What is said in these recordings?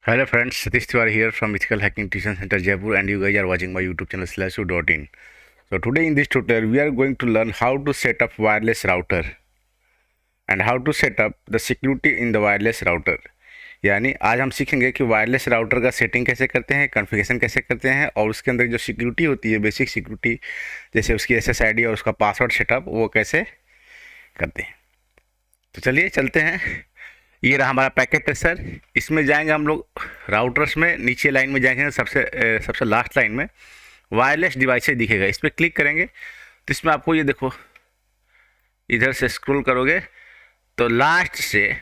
Hello friends, Satish Tiwari here from Ethical Hacking Tuition Center Jaipur, and you guys are watching my YouTube channel /u.in. So today in this tutorial we are going to learn how to set up wireless router and how to set up the security in the wireless router. यानी आज हम सीखेंगे कि wireless router का setting कैसे करते हैं, configuration कैसे करते हैं और उसके अंदर जो सिक्योरिटी होती है, बेसिक सिक्योरिटी जैसे उसकी SSID और उसका पासवर्ड सेटअप वो कैसे करते हैं। तो चलिए चलते हैं। ये रहा हमारा पैकेट ट्रेसर। इसमें जाएंगे हम लोग राउटर्स में, नीचे लाइन में जाएंगे, सबसे लास्ट लाइन में वायरलेस डिवाइसेज दिखेगा, इस पर क्लिक करेंगे तो इसमें आपको ये देखो, इधर से स्क्रॉल करोगे तो लास्ट से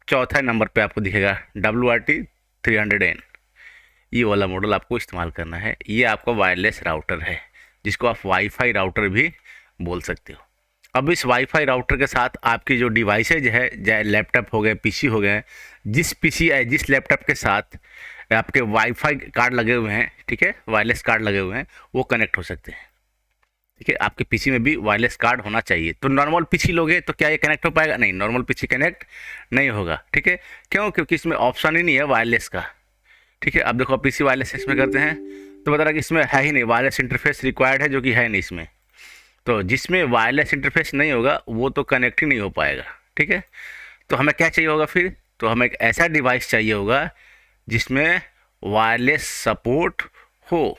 चौथा नंबर पे आपको दिखेगा WRT300N। ये वाला मॉडल आपको इस्तेमाल करना है। ये आपका वायरलेस राउटर है जिसको आप वाईफाई राउटर भी बोल सकते हो। अब इस वाईफाई राउटर के साथ आपकी जो डिवाइसेज है, चाहे लैपटॉप हो गए, पीसी हो गए, जिस लैपटॉप के साथ आपके वाईफाई कार्ड लगे हुए हैं, ठीक है, वायरलेस कार्ड लगे हुए हैं, वो कनेक्ट हो सकते हैं। ठीक है, आपके पीसी में भी वायरलेस कार्ड होना चाहिए। तो नॉर्मल पीसी लोगे तो क्या ये कनेक्ट हो पाएगा? नहीं, नॉर्मल पीसी कनेक्ट नहीं होगा। ठीक है, क्यों? क्योंकि इसमें ऑप्शन ही नहीं है वायरलेस का। ठीक है, अब देखो पीसी वायरलेस इसमें करते हैं तो बता रहा कि इसमें है ही नहीं, वायरलेस इंटरफेस रिक्वायर्ड है, जो कि है नहीं इसमें। तो जिसमें वायरलेस इंटरफेस नहीं होगा वो तो कनेक्ट ही नहीं हो पाएगा। ठीक है, तो हमें क्या चाहिए होगा फिर? तो हमें एक ऐसा डिवाइस चाहिए होगा जिसमें वायरलेस सपोर्ट हो।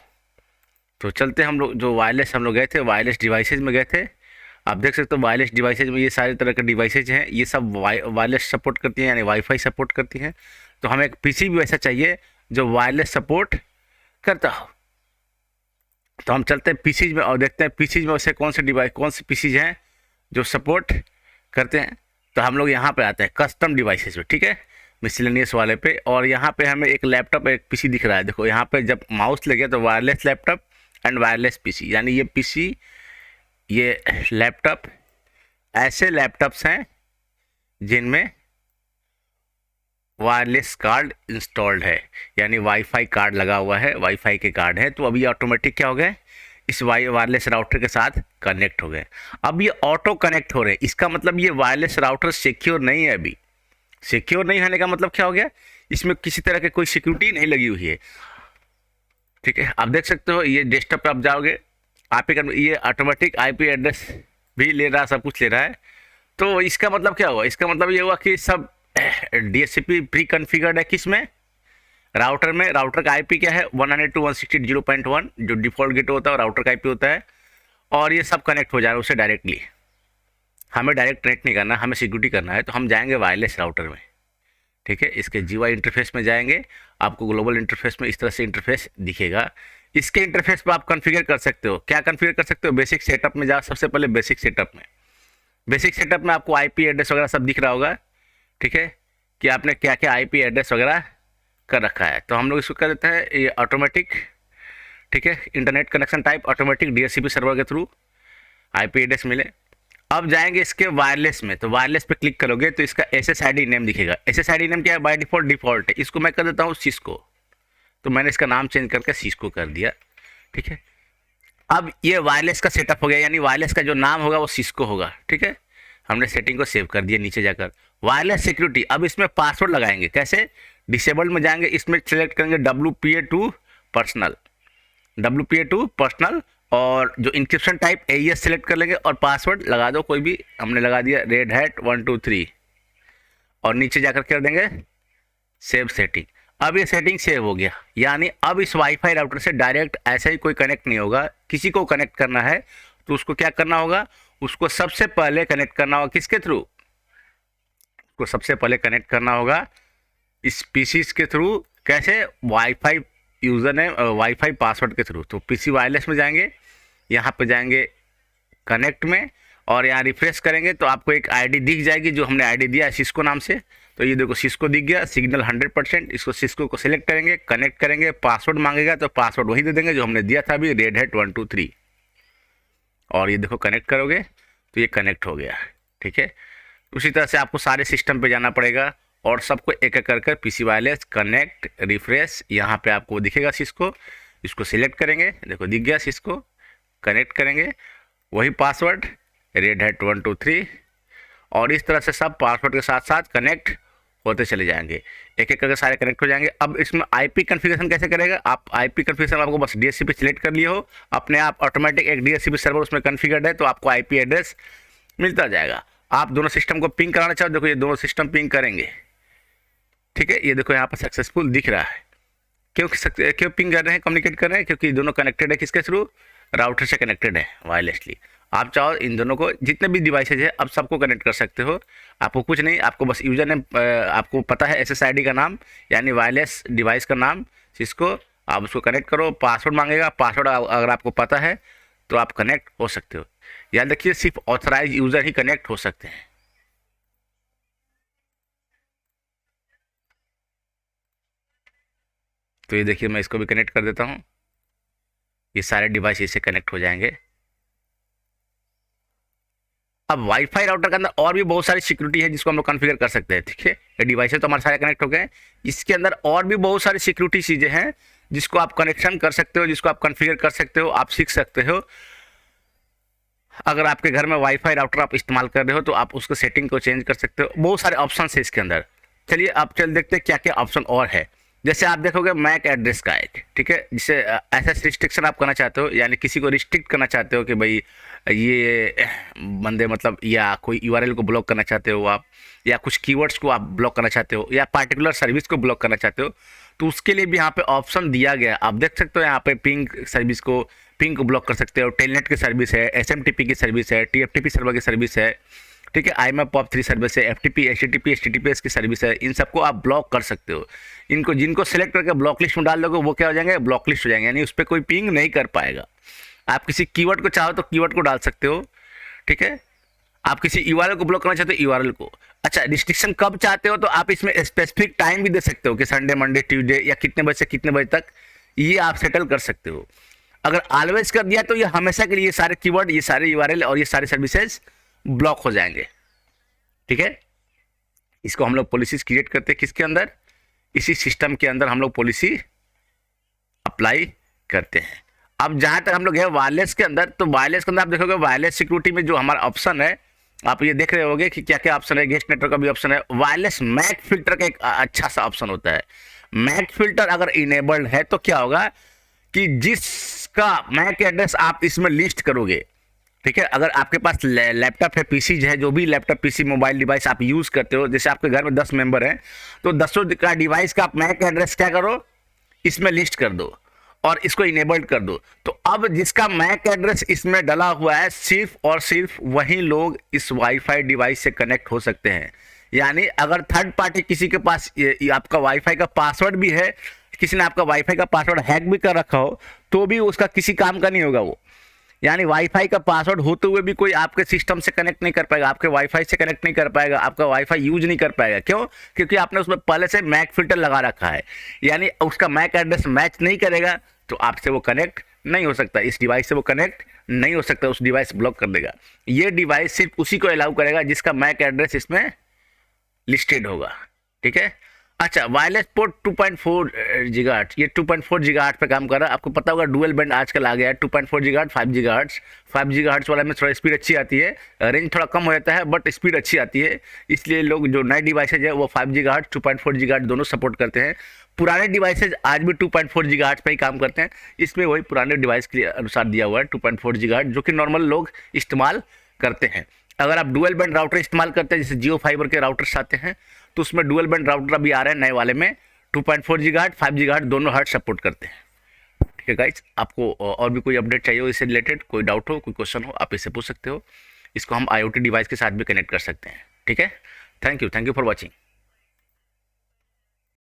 तो चलते हम लोग, जो वायरलेस हम लोग गए थे, वायरलेस डिवाइसेज में गए थे। आप देख सकते हो वायरलेस डिवाइसेज में ये सारे तरह के डिवाइसेज हैं, ये सब वायरलेस सपोर्ट करती हैं, यानी वाईफाई सपोर्ट करती हैं। तो हमें एक पीसी भी वैसा चाहिए जो वायरलेस सपोर्ट करता हो। तो हम चलते हैं पीसीज में और देखते हैं पीसीज में वैसे कौन से पीसीज हैं जो सपोर्ट करते हैं। तो हम लोग यहाँ पे आते हैं कस्टम डिवाइसेज पे, ठीक है, मिसलेनियस वाले पे। और यहाँ पे हमें एक लैपटॉप, एक पीसी दिख रहा है। देखो यहाँ पे जब माउस लगे तो wireless laptop and wireless PC, यानी ये पीसी, ये लैपटॉप ऐसे लैपटॉप्स हैं जिनमें वायरलेस कार्ड इंस्टॉल्ड है, यानी वाईफाई कार्ड लगा हुआ है, वाईफाई के कार्ड है। तो अभी ऑटोमेटिक क्या हो गए, इस वायरलेस राउटर के साथ कनेक्ट हो गए। अब ये ऑटो कनेक्ट हो रहे हैं, इसका मतलब ये वायरलेस राउटर सिक्योर नहीं है। अभी सिक्योर नहीं होने का मतलब क्या हो गया, इसमें किसी तरह की कोई सिक्योरिटी नहीं लगी हुई है। ठीक है, आप देख सकते हो ये डेस्कटॉप पे आप जाओगे, आप ये ऑटोमेटिक IP एड्रेस भी ले रहा है, सब कुछ ले रहा है। तो इसका मतलब क्या हुआ? इसका मतलब ये हुआ कि सब DHCP प्री कॉन्फ़िगर्ड है किसमें, राउटर में। राउटर का IP क्या है 192.168.0.1, जो डिफ़ॉल्ट गेट होता है राउटर का IP होता है। और ये सब कनेक्ट हो जा रहा है उससे डायरेक्टली। हमें डायरेक्ट कनेक्ट नहीं करना, हमें सिक्योरिटी करना है। तो हम जाएंगे वायरलेस राउटर में। ठीक है, इसके GUI इंटरफेस में जाएंगे, आपको ग्लोबल इंटरफेस में इस तरह से इंटरफेस दिखेगा। इसके इंटरफेस पर आप कॉन्फ़िगर कर सकते हो। क्या कॉन्फ़िगर कर सकते हो? बेसिक सेटअप में जाओ, सबसे पहले बेसिक सेटअप में। बेसिक सेटअप में आपको IP एड्रेस वगैरह सब दिख रहा होगा। ठीक है, कि आपने क्या क्या IP एड्रेस वगैरह कर रखा है। तो हम लोग इसको कर देते हैं ये ऑटोमेटिक। ठीक है, internet connection type automatic, DHCP server के थ्रू IP एड्रेस मिले। अब जाएंगे इसके वायरलेस में, तो वायरलेस पे क्लिक करोगे तो इसका SSID नेम दिखेगा। SSID नेम क्या है? बाय डिफ़ॉल्ट है। इसको मैं कर देता हूँ सिस्को, तो मैंने इसका नाम चेंज करके सिस्को कर दिया। ठीक है, अब ये वायरलेस का सेटअप हो गया, यानी वायरलेस का जो नाम होगा वो सिस्को होगा। ठीक है, हमने सेटिंग को सेव कर दिया नीचे जाकर। वायरलेस सिक्योरिटी, अब इसमें पासवर्ड लगाएंगे कैसे? डिसेबल्ड में जाएंगे, इसमें सेलेक्ट करेंगे WPA2 पर्सनल, WPA2 पर्सनल, और जो इंक्रिप्शन टाइप AES सेलेक्ट कर लेंगे और पासवर्ड लगा दो कोई भी। हमने लगा दिया रेड हैट 123 और नीचे जाकर कर देंगे सेव सेटिंग। अब ये सेटिंग सेव हो गया, यानी अब इस वाईफाई राउटर से डायरेक्ट ऐसे ही कोई कनेक्ट नहीं होगा। किसी को कनेक्ट करना है तो उसको क्या करना होगा, उसको सबसे पहले कनेक्ट करना होगा किसके थ्रू? उसको सबसे पहले कनेक्ट करना होगा इस पीसी के थ्रू। कैसे? Wifi user name, wifi password के थ्रू। तो पीसी वायरलेस में जाएंगे, यहाँ पे जाएंगे कनेक्ट में, और यहाँ रिफ्रेश करेंगे तो आपको एक ID दिख जाएगी, जो हमने ID दिया है सिस्को नाम से। तो ये देखो सिस्को दिख गया, सिग्नल 100%। इसको सिस्को को सिलेक्ट करेंगे, कनेक्ट करेंगे, पासवर्ड मांगेगा तो पासवर्ड वही दे देंगे जो हमने दिया था अभी, रेड हैट 123। और ये देखो कनेक्ट करोगे तो ये कनेक्ट हो गया। ठीक है, उसी तरह से आपको सारे सिस्टम पे जाना पड़ेगा और सबको एक एक कर पीसी वायरलेस कनेक्ट रिफ्रेश, यहाँ पे आपको दिखेगा सिस्को। इसको सिलेक्ट करेंगे, देखो दिख गया सिस्को, कनेक्ट करेंगे, वही पासवर्ड रेड हैट 123, और इस तरह से सब पासवर्ड के साथ साथ कनेक्ट होते चले जाएंगे, एक एक करके सारे कनेक्ट हो जाएंगे। अब इसमें आईपी कॉन्फ़िगरेशन कैसे करेगा, आप आईपी कॉन्फ़िगरेशन आपको बस डीएचसीपी सिलेक्ट कर लिए हो, अपने आप ऑटोमेटिक एक डीएचसीपी सर्वर उसमें कॉन्फ़िगर्ड है, तो आपको आईपी एड्रेस मिलता जाएगा। आप दोनों सिस्टम को पिंग कराना चाहो, देखो ये दोनों सिस्टम पिंग करेंगे, ठीक है। ये देखो यहाँ पर सक्सेसफुल दिख रहा है। क्यों पिंग कर रहे हैं, कम्युनिकेट कर रहे हैं, क्योंकि दोनों कनेक्टेड है किसके थ्रू, राउटर से कनेक्टेड है वायरलेसली। आप चाहो इन दोनों को जितने भी डिवाइसेज है अब सबको कनेक्ट कर सकते हो, आपको कुछ नहीं, आपको बस यूजर नेम आपको पता है, SSID का नाम यानी वायरलेस डिवाइस का नाम, जिसको आप उसको कनेक्ट करो, पासवर्ड मांगेगा, पासवर्ड अगर आपको पता है तो आप कनेक्ट हो सकते हो। याद रखिए सिर्फ ऑथराइज यूज़र ही कनेक्ट हो सकते हैं। तो ये देखिए मैं इसको भी कनेक्ट कर देता हूँ, ये सारे डिवाइस इससे कनेक्ट हो जाएंगे। अब वाईफाई राउटर के अंदर और भी बहुत सारी सिक्योरिटी है जिसको हम लोग कॉन्फ़िगर कर सकते हैं, ठीक है। ये डिवाइसेस तो हमारे सारे कनेक्ट हो गए, इसके अंदर और भी बहुत सारी सिक्योरिटी चीज़ें हैं जिसको आप कनेक्शन कर सकते हो, जिसको आप कॉन्फ़िगर कर सकते हो, आप सीख सकते हो। अगर आपके घर में वाईफाई राउटर आप इस्तेमाल कर रहे हो तो आप उसको सेटिंग को चेंज कर सकते हो, बहुत सारे ऑप्शन है इसके अंदर। चलिए आप चल देखते हैं क्या क्या ऑप्शन और है। जैसे आप देखोगे मैक एड्रेस का एक, ठीक है, जिसे ऐसा रिस्ट्रिक्शन आप करना चाहते हो, यानी किसी को रिस्ट्रिक्ट करना चाहते हो कि भाई ये बंदे मतलब, या कोई यूआरएल को ब्लॉक करना चाहते हो आप, या कुछ कीवर्ड्स को आप ब्लॉक करना चाहते हो, या पार्टिकुलर सर्विस को ब्लॉक करना चाहते हो, तो उसके लिए भी यहाँ पे ऑप्शन दिया गया है। आप देख सकते हो यहाँ पे पिंग सर्विस को, पिंग को ब्लॉक कर सकते हो, टेलनेट की सर्विस है, SMTP की सर्विस है, TFTP सर्वर की सर्विस है, ठीक है, IMAP POP3 सर्विस है, FTP HTTP HTTPS की सर्विस है, इन सबको आप ब्लॉक कर सकते हो। इनको जिनको सेलेक्ट करके ब्लॉक लिस्ट में डाल दोगे वो क्या हो जाएंगे, ब्लॉक लिस्ट हो जाएंगे, यानी उस पर कोई पिंग नहीं कर पाएगा। आप किसी कीवर्ड को चाहो तो कीवर्ड को डाल सकते हो, ठीक है। आप किसी यूआरएल को ब्लॉक करना चाहते हो, यूआरएल को। अच्छा, रिस्ट्रिक्शन कब चाहते हो तो आप इसमें स्पेसिफिक टाइम भी दे सकते हो कि संडे, मंडे, ट्यूसडे, या कितने बजे से कितने बजे तक, ये आप सेटल कर सकते हो। अगर ऑलवेज कर दिया तो ये हमेशा के लिए ये सारे कीवर्ड, ये सारे यूआरएल और ये सारे सर्विसेज ब्लॉक हो जाएंगे, ठीक है। इसको हम लोग पॉलिसीज क्रिएट करते हैं किसके अंदर, इसी सिस्टम के अंदर हम लोग पॉलिसी अप्लाई करते हैं। अब जहां तक हम लोग हैं वायरलेस के अंदर, तो वायरलेस के अंदर आप देखोगे वायरलेस सिक्योरिटी में जो हमारा ऑप्शन है, आप ये देख रहे होगे कि क्या क्या ऑप्शन है। गेस्ट नेटवर्क का भी ऑप्शन है, वायरलेस मैक फिल्टर का एक अच्छा सा ऑप्शन होता है। मैक फिल्टर अगर इनेबल्ड है तो क्या होगा कि जिसका मैक एड्रेस आप इसमें लिस्ट करोगे, ठीक है, अगर आपके पास लैपटॉप है, पीसी है, जो भी लैपटॉप, पीसी, मोबाइल डिवाइस आप यूज़ करते हो, जैसे आपके घर में 10 मेंबर हैं तो 10 का डिवाइस का आप मैक एड्रेस क्या करो, इसमें लिस्ट कर दो और इसको इनेबल्ड कर दो। तो अब जिसका मैक एड्रेस इसमें डला हुआ है, सिर्फ और सिर्फ वही लोग इस वाईफाई डिवाइस से कनेक्ट हो सकते हैं। यानी अगर थर्ड पार्टी किसी के पास आपका वाईफाई का पासवर्ड भी है, किसी ने आपका वाईफाई का पासवर्ड हैक भी कर रखा हो, तो भी उसका किसी काम का नहीं होगा वो। यानी वाईफाई का पासवर्ड होते हुए भी कोई आपके सिस्टम से कनेक्ट नहीं कर पाएगा, आपके वाईफाई से कनेक्ट नहीं कर पाएगा, आपका वाईफाई यूज नहीं कर पाएगा। क्यों? क्योंकि आपने उसमें पहले से मैक फिल्टर लगा रखा है, यानी उसका मैक एड्रेस मैच नहीं करेगा तो आपसे वो कनेक्ट नहीं हो सकता, इस डिवाइस से वो कनेक्ट नहीं हो सकता, उस डिवाइस ब्लॉक कर देगा। ये डिवाइस सिर्फ उसी को अलाउ करेगा जिसका मैक एड्रेस इसमें लिस्टेड होगा, ठीक है। अच्छा, वायरलेस पोर्ट 2.4 गीगाहर्ट्ज, ये 2.4 गीगाहर्ट्ज पे काम कर रहा है। आपको पता होगा डुअल बैंड आजकल आ गया है, 2.4 गीगाहर्ट्ज, 5 गीगाहर्ट्ज। 5 गीगाहर्ट्ज वाला में थोड़ा स्पीड अच्छी आती है, रेंज थोड़ा कम हो जाता है बट स्पीड अच्छी आती है, इसलिए लोग जो नए डिवाइसेज है वो 5 गीगाहर्ट्ज 2.4 गीगाहर्ट्ज दोनों सपोर्ट करते हैं। पुराने डिवाइसेज आज भी 2.4 गीगाहर्ट्ज पे ही काम करते हैं, इसमें वही पुराने डिवाइस के अनुसार दिया हुआ है 2.4 गीगाहर्ट्ज, जो कि नॉर्मल लोग इस्तेमाल करते हैं। अगर आप डुअल बैंड राउटर इस्तेमाल करते हैं, जैसे जियो फाइबर के राउटर्स आते हैं, तो उसमें डुअल बैंड राउटर अभी आ रहे हैं नए वाले में, 2.4 गीगाहर्ट्ज 5 गीगाहर्ट्ज दोनों हर्ट्ज सपोर्ट करते हैं, ठीक है गाइस। आपको और भी कोई अपडेट चाहिए हो इससे रिलेटेड, कोई डाउट हो, कोई क्वेश्चन हो, आप इससे पूछ सकते हो। इसको हम IoT डिवाइस के साथ भी कनेक्ट कर सकते हैं, ठीक है। Thank you for watching.